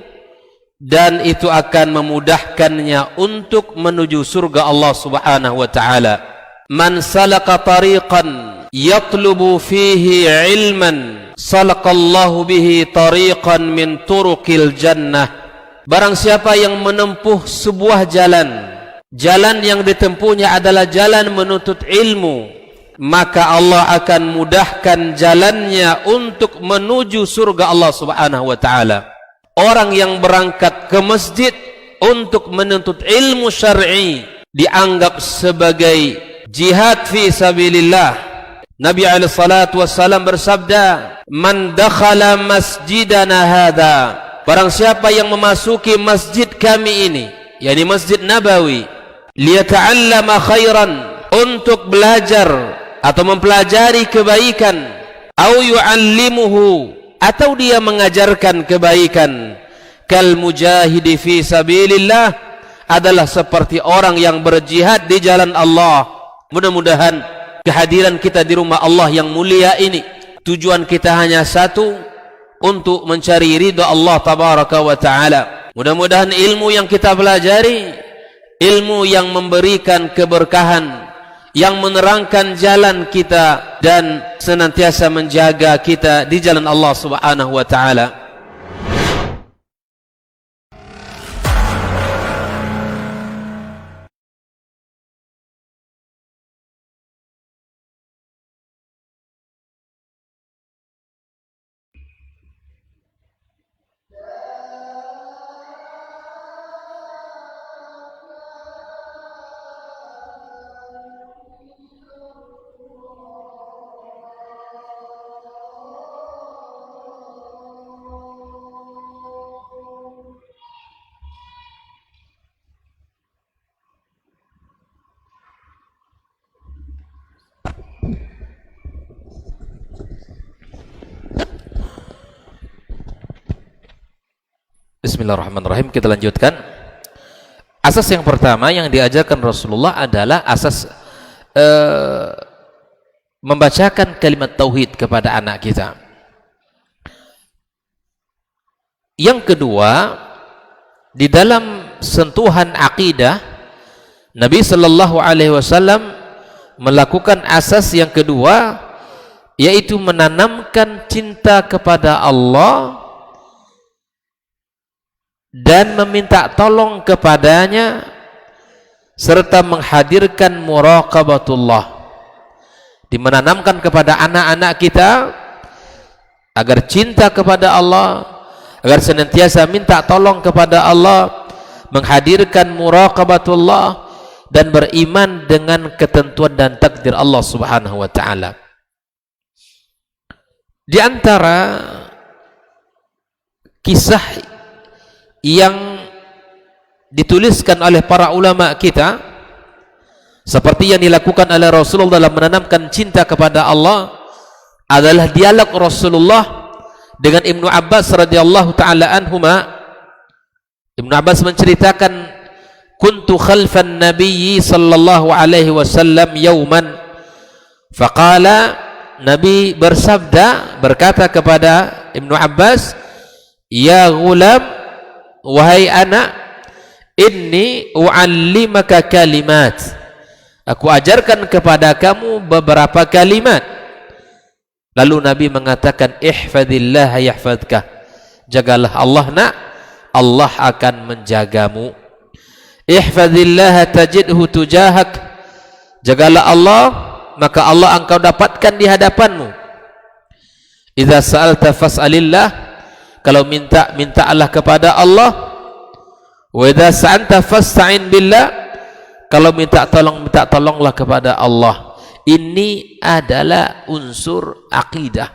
dan itu akan memudahkannya untuk menuju surga Allah Subhanahu wa taala. Man salaka tariqan yatlubu fihi ilman salaqallahu bihi tariqan min turuqil jannah. Barang siapa yang menempuh sebuah jalan, jalan yang ditempuhnya adalah jalan menuntut ilmu, maka Allah akan mudahkan jalannya untuk menuju surga Allah Subhanahu wa taala. Orang yang berangkat ke masjid untuk menuntut ilmu syar'i dianggap sebagai jihad fi sabilillah. Nabi alaihi salatu wassalam bersabda, "Man dakhala masjidana hadza," barang siapa yang memasuki masjid kami ini, yakni Masjid Nabawi, liyata'allama khairan, untuk belajar atau mempelajari kebaikan, au yu'allimuhu, atau dia mengajarkan kebaikan, kal mujahidi fi sabilillah, adalah seperti orang yang berjihad di jalan Allah. Mudah-mudahan kehadiran kita di rumah Allah yang mulia ini, tujuan kita hanya satu, untuk mencari ridha Allah tabaraka wa taala. Mudah-mudahan ilmu yang kita pelajari, ilmu yang memberikan keberkahan, yang menerangkan jalan kita dan senantiasa menjaga kita di jalan Allah Subhanahu wa taala. Bismillahirrahmanirrahim. Kita lanjutkan. Asas yang pertama yang diajarkan Rasulullah adalah asas membacakan kalimat tauhid kepada anak kita. Yang kedua, di dalam sentuhan akidah, Nabi sallallahu alaihi wasallam melakukan asas yang kedua, yaitu menanamkan cinta kepada Allah dan meminta tolong kepadanya, serta menghadirkan muraqabatullah. Dimenanamkan kepada anak-anak kita agar cinta kepada Allah, agar senantiasa minta tolong kepada Allah, menghadirkan muraqabatullah, dan beriman dengan ketentuan dan takdir Allah Subhanahu wa taala. Di antara kisah yang dituliskan oleh para ulama kita, seperti yang dilakukan oleh Rasulullah dalam menanamkan cinta kepada Allah, adalah dialog Rasulullah dengan Ibnu Abbas radhiyallahu taala anhuma. Ibnu Abbas menceritakan, kuntu khalfan nabiyyi sallallahu alaihi wasallam yauman, faqala, Nabi bersabda, berkata kepada Ibnu Abbas, ya ghulam, wahai anak, inni u'allimaka kalimat, aku ajarkan kepada kamu beberapa kalimat. Lalu Nabi mengatakan, ihfadillah yahfadka, jagalah Allah nak, Allah akan menjagamu. Ihfadillah tajidhu tujahak, jagalah Allah, maka Allah engkau dapatkan di hadapanmu. Idza sa'alta fas'alillah, kalau minta, mintalah kepada Allah. Wa idza sa'anta fasta'in billah, kalau minta tolong, minta tolonglah kepada Allah. Ini adalah unsur akidah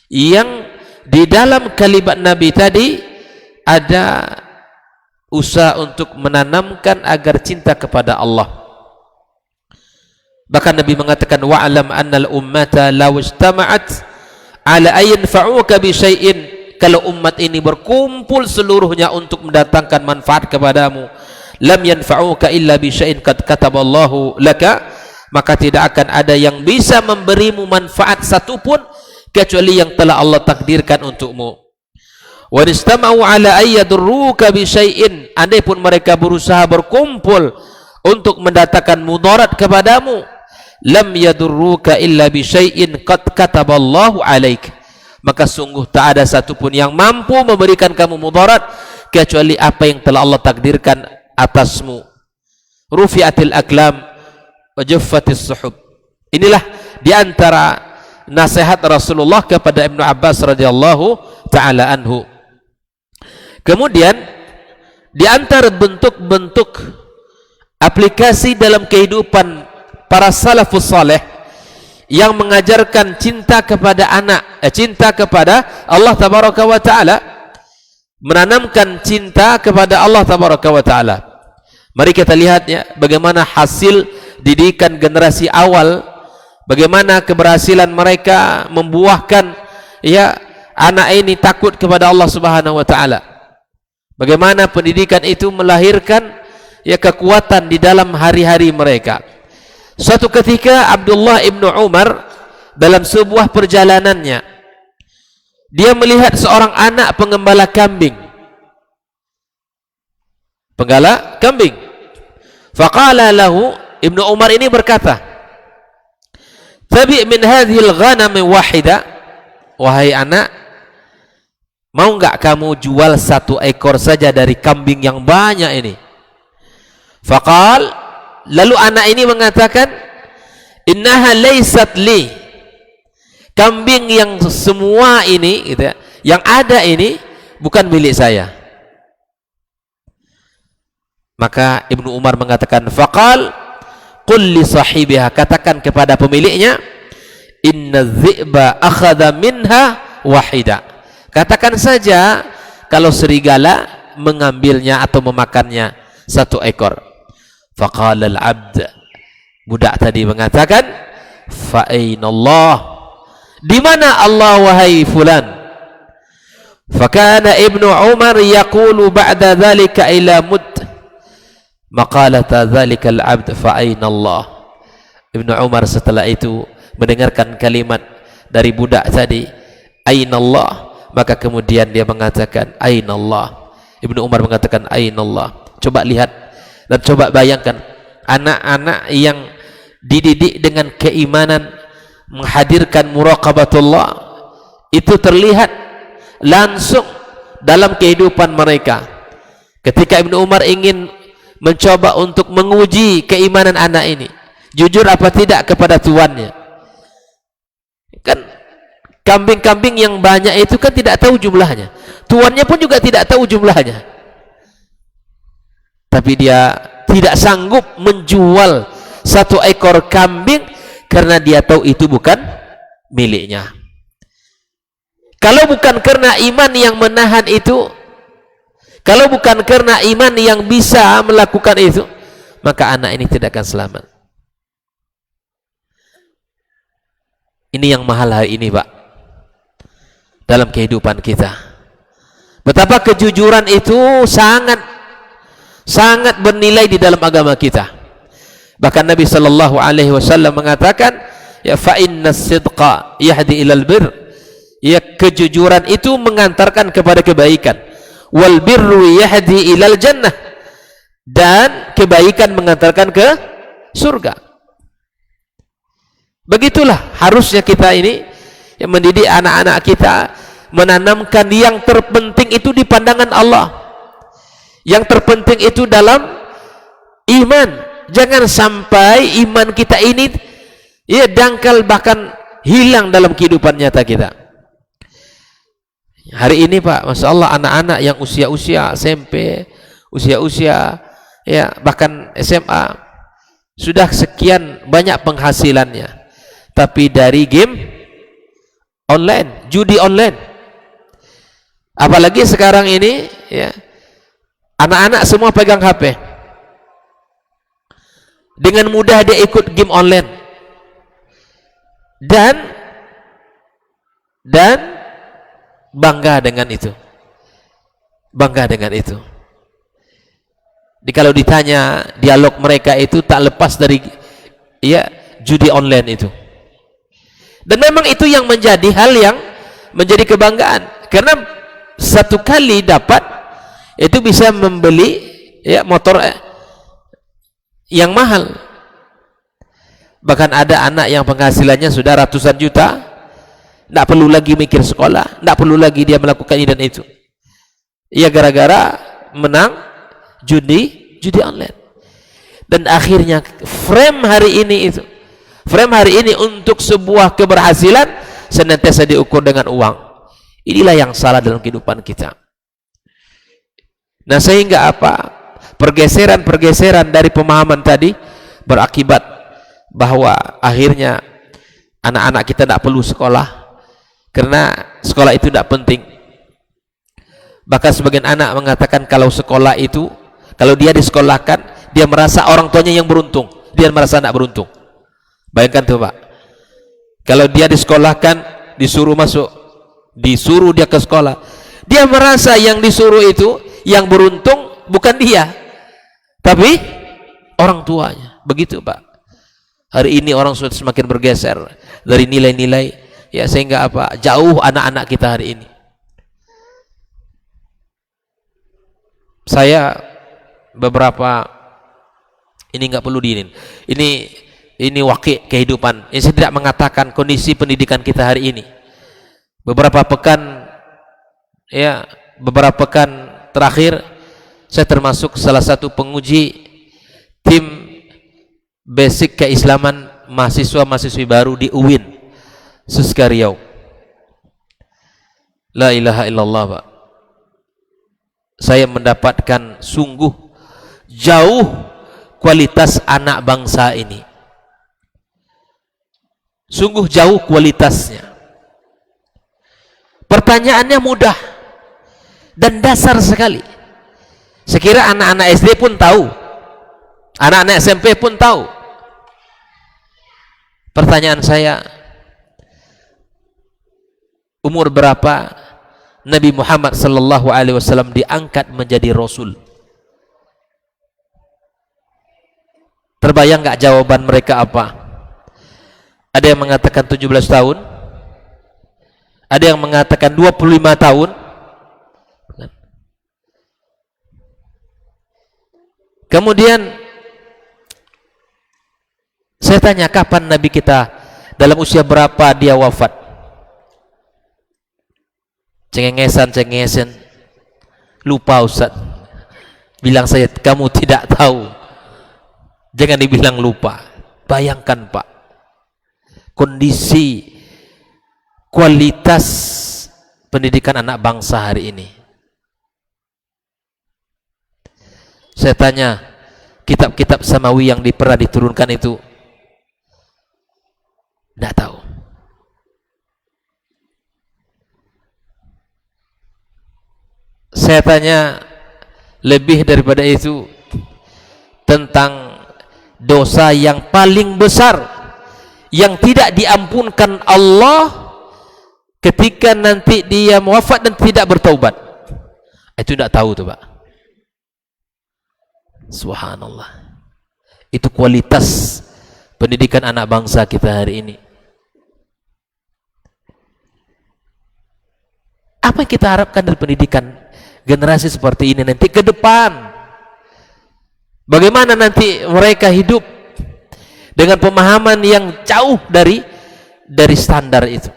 yang di dalam kalimat Nabi tadi ada usaha untuk menanamkan agar cinta kepada Allah. Bahkan Nabi mengatakan, wa'lam annal ummata law ijtama'at ala ayin fa'uka bi syai'in, kalau umat ini berkumpul seluruhnya untuk mendatangkan manfaat kepadamu, lam yanfa'uka illa bi syai'in qad kataballahu laka, maka tidak akan ada yang bisa memberimu manfaat satupun kecuali yang telah Allah takdirkan untukmu. Wa istama'u ala ayyadurruka bi syai'in, andai pun mereka berusaha berkumpul untuk mendatangkan mudarat kepadamu, lam yadurruka illa bi syai'in qad kataballahu alaik, maka sungguh tak ada satupun yang mampu memberikan kamu mudarat kecuali apa yang telah Allah takdirkan atasmu. Rufi'atil aklam wa juffatis suhub. Inilah diantara nasihat Rasulullah kepada Ibnu Abbas radhiyallahu ta'ala anhu. Kemudian diantara bentuk-bentuk aplikasi dalam kehidupan para salafus saleh yang mengajarkan cinta kepada cinta kepada Allah tabaraka wa taala, menanamkan cinta kepada Allah tabaraka wa taala. Mari kita lihat ya, bagaimana hasil didikan generasi awal, bagaimana keberhasilan mereka membuahkan ya anak ini takut kepada Allah Subhanahu wa taala. Bagaimana pendidikan itu melahirkan ya kekuatan di dalam hari-hari mereka. Suatu ketika Abdullah ibnu Umar dalam sebuah perjalanannya, dia melihat seorang anak penggembala kambing. Penggala kambing. Faqala lahu, Ibnu Umar ini berkata, "Tabi' min hadhil ghanam wahida." Wahai anak, mau enggak kamu jual satu ekor saja dari kambing yang banyak ini? Faqal, lalu anak ini mengatakan, "Innaha laysat li." Kambing yang semua ini gitu ya, yang ada ini bukan milik saya. Maka Ibnu Umar mengatakan, faqal qul li sahibiha, katakan kepada pemiliknya, inna dhi'ba akhadha minha wahida, katakan saja kalau serigala mengambilnya atau memakannya satu ekor. Faqala al-abd, budak tadi mengatakan, fa aina Allah, di mana Allah wahai fulan? Fakana Ibnu Umar yaqulu ba'da dhalika ila mud maqalata dhalika al-abd fa aina Allah. Ibnu Umar setelah itu mendengarkan kalimat dari budak tadi, aina Allah, maka kemudian dia mengatakan aina Allah. Ibnu Umar mengatakan aina Allah. Coba lihat dan coba bayangkan anak-anak yang dididik dengan keimanan, menghadirkan muraqabatullah, itu terlihat langsung dalam kehidupan mereka. Ketika Ibnu Umar ingin mencoba untuk menguji keimanan anak ini, jujur apa tidak kepada tuannya. Kan kambing-kambing yang banyak itu kan tidak tahu jumlahnya, tuannya pun juga tidak tahu jumlahnya, tapi dia tidak sanggup menjual satu ekor kambing karena dia tahu itu bukan miliknya. Kalau bukan karena iman yang menahan itu, kalau bukan karena iman yang bisa melakukan itu, maka anak ini tidak akan selamat. Ini yang mahal hari ini, Pak, dalam kehidupan kita. Betapa kejujuran itu sangat bernilai di dalam agama kita. Bahkan Nabi sallallahu alaihi wasallam mengatakan, ya fa inna sidqa yahdi ilal bir, ya kejujuran itu mengantarkan kepada kebaikan. Wal birru yahdi ilal jannah, dan kebaikan mengantarkan ke surga. Begitulah harusnya kita ini yang mendidik anak-anak kita, menanamkan yang terpenting itu di pandangan Allah, yang terpenting itu dalam iman. Jangan sampai iman kita ini ya dangkal, bahkan hilang dalam kehidupan nyata kita. Hari ini Pak, Masya Allah, anak-anak yang usia-usia SMP, usia-usia ya bahkan SMA, sudah sekian banyak penghasilannya, tapi dari game online, judi online. Apalagi sekarang ini ya, anak-anak semua pegang HP, dengan mudah dia ikut game online, dan bangga dengan itu, bangga dengan itu. Kalau ditanya dialog mereka itu tak lepas dari ya judi online itu. Dan memang itu yang menjadi hal yang menjadi kebanggaan, karena satu kali dapat itu bisa membeli ya motor yang mahal. Bahkan ada anak yang penghasilannya sudah ratusan juta, tidak perlu lagi mikir sekolah, tidak perlu lagi dia melakukan ini dan itu. Ya gara-gara menang judi online. Dan akhirnya frame hari ini untuk sebuah keberhasilan senantiasa diukur dengan uang. Inilah yang salah dalam kehidupan kita. Nah, sehingga apa? Pergeseran dari pemahaman tadi berakibat bahwa akhirnya anak-anak kita tidak perlu sekolah karena sekolah itu tidak penting. Bahkan sebagian anak mengatakan kalau sekolah itu, kalau dia disekolahkan, dia merasa orang tuanya yang beruntung, dia merasa tidak beruntung. Bayangkan tuh Pak, kalau dia disekolahkan, disuruh dia ke sekolah, dia merasa yang disuruh itu yang beruntung bukan dia, tapi orang tuanya. Begitu Pak. Hari ini orang sudah semakin bergeser dari nilai-nilai ya, sehingga apa? Jauh anak-anak kita hari ini. Saya beberapa ini nggak perlu diinin. Ini wakil kehidupan. Ini saya tidak mengatakan kondisi pendidikan kita hari ini. Beberapa pekan terakhir saya termasuk salah satu penguji tim basic keislaman mahasiswa-mahasiswi baru di UIN Suska Riau. La ilaha illallah Pak. Saya mendapatkan sungguh jauh kualitas anak bangsa ini. Sungguh jauh kualitasnya. Pertanyaannya mudah dan dasar sekali. Sekira anak-anak SD pun tahu, anak-anak SMP pun tahu. Pertanyaan saya, umur berapa Nabi Muhammad sallallahu alaihi wasallam diangkat menjadi rasul? Terbayang nggak jawaban mereka apa? Ada yang mengatakan 17 tahun, ada yang mengatakan 25 tahun. Kemudian saya tanya, kapan Nabi kita, dalam usia berapa dia wafat? Cengengesan, lupa Ustaz. Bilang saya, kamu tidak tahu. Jangan dibilang lupa. Bayangkan Pak, kondisi kualitas pendidikan anak bangsa hari ini. Saya tanya, kitab-kitab samawi yang pernah diturunkan itu, tidak tahu. Saya tanya lebih daripada itu, tentang dosa yang paling besar yang tidak diampunkan Allah ketika nanti dia wafat dan tidak bertaubat. Itu tidak tahu tuh Pak. Subhanallah. Itu kualitas pendidikan anak bangsa kita hari ini. Apa yang kita harapkan dari pendidikan generasi seperti ini nanti ke depan? Bagaimana nanti mereka hidup dengan pemahaman yang jauh dari standar itu?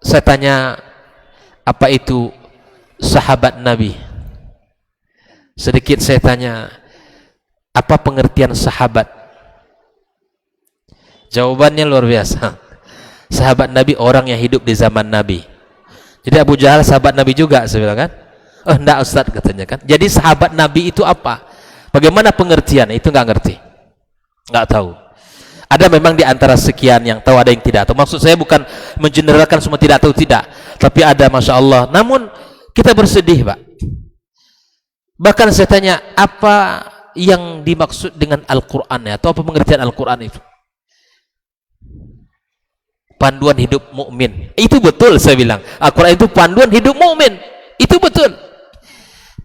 Saya tanya, apa itu sahabat Nabi? Sedikit saya tanya, apa pengertian sahabat? Jawabannya luar biasa. Sahabat Nabi orang yang hidup di zaman Nabi. Jadi Abu Jahal sahabat Nabi juga, saya bilang kan? Oh enggak Ustaz, katanya kan. Jadi sahabat Nabi itu apa? Bagaimana pengertian? Itu enggak ngerti, enggak tahu. Ada memang di antara sekian yang tahu, ada yang tidak tahu. Maksud saya bukan mengeneralkan semua tidak tahu, tidak. Tapi ada, Masya Allah. Namun kita bersedih Pak. Bahkan saya tanya, apa yang dimaksud dengan Al-Quran ya? Atau apa pengertian Al-Quran itu? panduan hidup mukmin. Itu betul saya bilang. Al-Quran itu panduan hidup mukmin. Itu betul.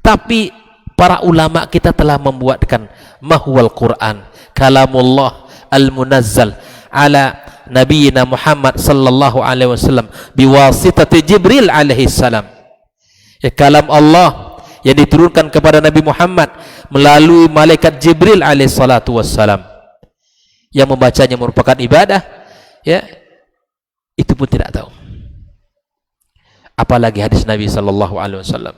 Tapi para ulama kita telah membuatkan mahwal Quran, kalamullah al-munazzal ala nabiyina Muhammad sallallahu alaihi wasallam biwasitati Jibril alaihi salam. Ya, kalam Allah yang diturunkan kepada Nabi Muhammad melalui malaikat Jibril alaihi salatu wassalam. Yang membacanya merupakan ibadah, ya, itu pun tidak tahu. Apalagi hadis Nabi sallallahu alaihi wasallam.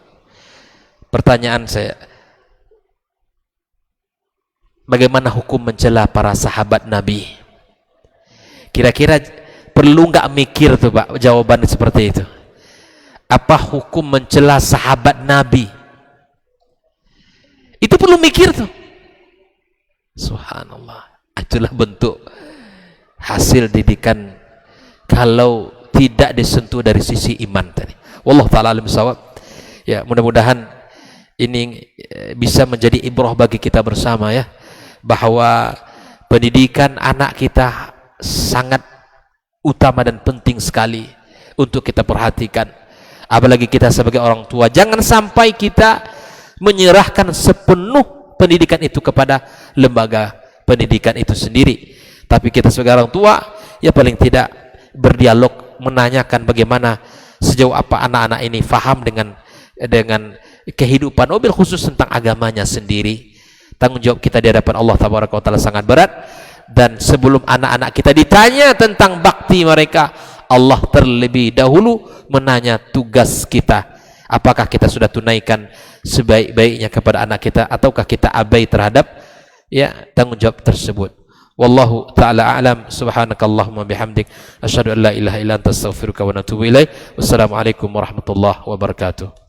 Pertanyaan saya, bagaimana hukum mencela para sahabat Nabi? Kira-kira perlu nggak mikir tuh Pak jawabannya seperti itu? Apa hukum mencela sahabat Nabi? Itu perlu mikir tuh. Subhanallah. Itulah bentuk hasil didikan kalau tidak disentuh dari sisi iman tadi. Wallahu ta'ala alim shawab. Ya, mudah-mudahan ini bisa menjadi ibrah bagi kita bersama ya, bahwa pendidikan anak kita sangat utama dan penting sekali untuk kita perhatikan. Apalagi kita sebagai orang tua, jangan sampai kita menyerahkan sepenuh pendidikan itu kepada lembaga pendidikan itu sendiri. Tapi kita sebagai orang tua, ya paling tidak berdialog, menanyakan bagaimana, sejauh apa anak-anak ini faham dengan kehidupan, mobil khusus tentang agamanya sendiri. Tanggung jawab kita di hadapan Allah Tabaraka wa Ta'ala sangat berat. Dan sebelum anak-anak kita ditanya tentang bakti mereka, Allah terlebih dahulu menanya tugas kita. Apakah kita sudah tunaikan sebaik-baiknya kepada anak kita, ataukah kita abai terhadap ya tanggung jawab tersebut. Wallahu ta'ala a'lam. Subhanakallahumma bihamdik asyhadu an la ilaha illa anta astaghfiruka wa atubu ilaik. Wassalamualaikum warahmatullahi wabarakatuh.